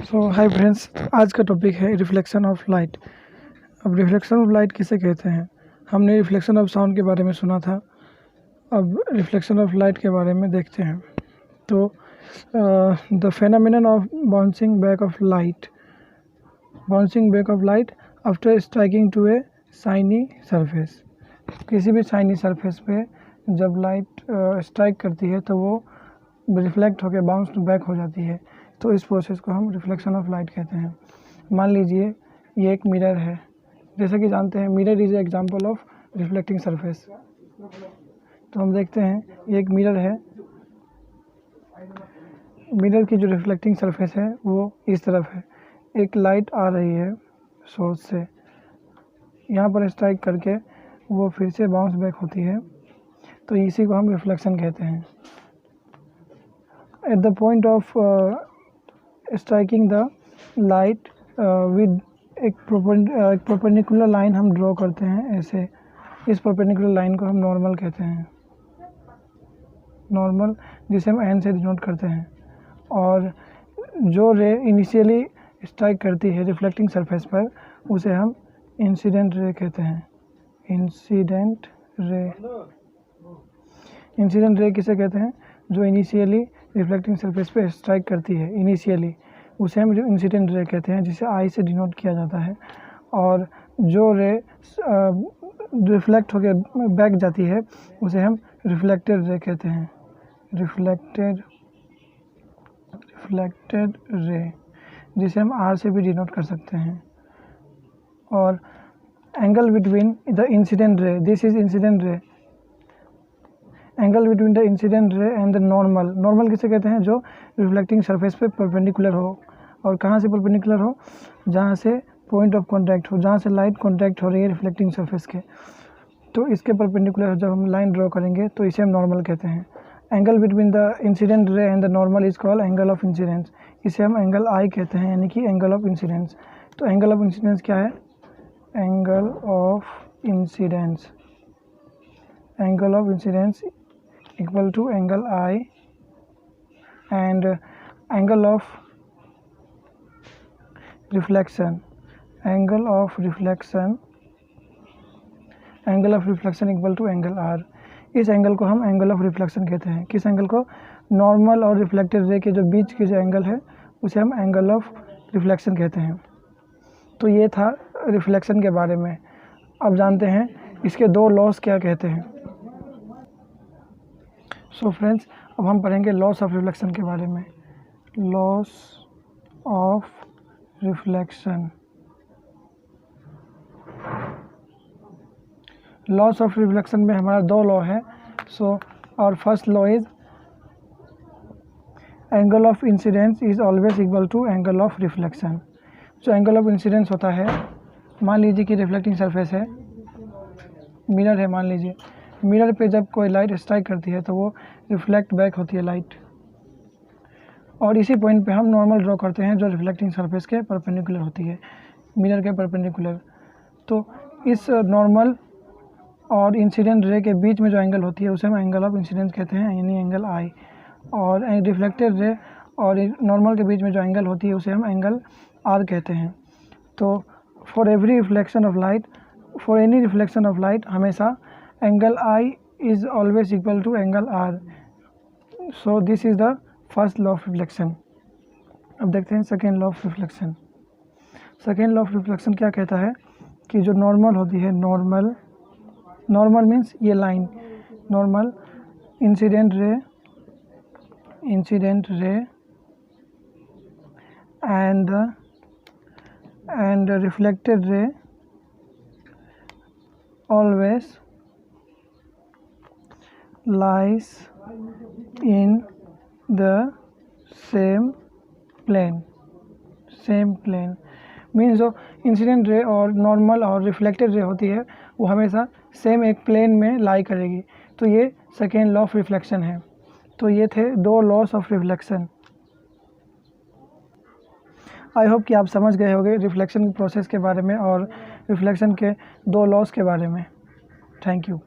Hi friends, आज का topic है रिफ्लेक्शन ऑफ लाइट। अब रिफ्लेक्शन ऑफ लाइट किसे कहते हैं? हमने रिफ्लेक्शन ऑफ साउंड के बारे में सुना था। अब रिफ्लेक्शन ऑफ लाइट के बारे में देखते हैं। तो the phenomenon of bouncing back of light after striking to a shiny surface. किसी भी शाइनी सरफेस पे जब लाइट स्ट्राइक करती है तो वो रिफ्लेक्ट होकर बाउंस बैक हो जाती है। तो इस प्रोसेस को हम रिफ्लेक्शन ऑफ लाइट कहते हैं। मान लीजिए ये एक मिरर है। जैसा कि जानते हैं mirror is example of reflecting surface. तो हम देखते हैं ये एक मिरर है। मिरर की जो रिफ्लेक्टिंग सरफेस है वो इस तरफ है। एक लाइट आ रही है सोर्स से, यहाँ पर स्ट्राइक करके वो फिर से बाउंस बैक होती है। तो इसी को हम रिफ्लेक्शन कहते हैं। At the point of striking the light with एक परपेंडिकुलर लाइन हम ड्रॉ करते हैं ऐसे। इस परपेंडिकुलर लाइन को हम नॉर्मल कहते हैं, नॉर्मल, जिसे हम एन से डिनोट करते हैं। और जो रे इनिशियली स्ट्राइक करती है रिफ्लेक्टिंग सरफेस पर उसे हम इंसिडेंट रे कहते हैं। इंसिडेंट रे किसे कहते हैं? जो इनिशियली रिफ्लेक्टिंग सरफेस पे स्ट्राइक करती है इनिशियली, उसे हम इंसिडेंट रे कहते हैं, जिसे आई से डिनोट किया जाता है। और जो रे रिफ्लेक्ट होकर बैक जाती है उसे हम रिफ्लेक्टेड रे कहते हैं। रिफ्लेक्टेड रे, जिसे हम आर से भी डिनोट कर सकते हैं। और angle between the incident ray, this is incident ray. Angle between the incident ray and the normal किसे कहते हैं? जो रिफ्लेक्टिंग सरफेस पे परपेंडिकुलर हो। और कहाँ से परपेंडिकुलर हो? जहाँ से पॉइंट ऑफ कांटेक्ट हो, जहाँ से लाइट कांटेक्ट हो रही है रिफ्लेक्टिंग सरफेस के। तो इसके परपेंडिकुलर जब हम लाइन ड्रॉ करेंगे तो इसे हम नॉर्मल कहते हैं। Angle between the incident ray and the normal is called angle of incidence. इसे हम एंगल आई कहते हैं, यानी कि एंगल ऑफ इंसिडेंस। तो एंगल ऑफ इंसिडेंस क्या है? Angle of incidence equal to angle I, and angle of reflection equal to angle R। इस एंगल को हम एंगल ऑफ रिफ्लेक्शन कहते हैं। किस एंगल को? नॉर्मल और रिफ्लेक्टेड रे के जो बीच की जो एंगल है उसे हम एंगल ऑफ रिफ्लेक्शन कहते हैं। तो ये था रिफ्लेक्शन के बारे में। अब जानते हैं इसके दो लॉस क्या कहते हैं। फ्रेंड्स, अब हम पढ़ेंगे लॉस ऑफ रिफ्लेक्शन के बारे में। लॉस ऑफ रिफ्लेक्शन में हमारा दो लॉ है। और first law is angle of incidence is always equal to angle of reflection. जो एंगल ऑफ इंसिडेंस होता है, मान लीजिए कि रिफ्लेक्टिंग सरफेस है, मिरर है। मान लीजिए मिरर पे जब कोई लाइट स्ट्राइक करती है तो वो रिफ्लेक्ट बैक होती है लाइट। और इसी पॉइंट पे हम नॉर्मल ड्रॉ करते हैं जो रिफ्लेक्टिंग सरफेस के परपेंडिकुलर होती है, मिरर के परपेंडिकुलर। तो इस नॉर्मल और इंसिडेंट रे के बीच में जो एंगल होती है उसे हम एंगल ऑफ इंसिडेंस कहते हैं, यानी एंगल आई। और रिफ्लेक्टेड रे और नॉर्मल के बीच में जो एंगल होती है उसे हम एंगल आर कहते हैं। तो for any reflection of light हमेशा angle I is always equal to angle R. So this is the first law of reflection. अब देखते हैं second law of reflection. Second law of reflection क्या कहता है कि जो नॉर्मल होती है, नॉर्मल मीन्स ये line, normal, incident ray and reflected ray always lies in the same plane। Means जो इंसिडेंट रे और नॉर्मल और रिफ्लेक्टेड रे होती है वो हमेशा सेम एक प्लेन में लाई करेगी। तो ये सेकेंड लॉ ऑफ रिफ्लेक्शन है। तो ये थे दो loss of reflection. I hope कि आप समझ गए होंगे रिफ्लेक्शन प्रोसेस के बारे में और रिफ्लेक्शन के दो लॉस के बारे में। Thank you.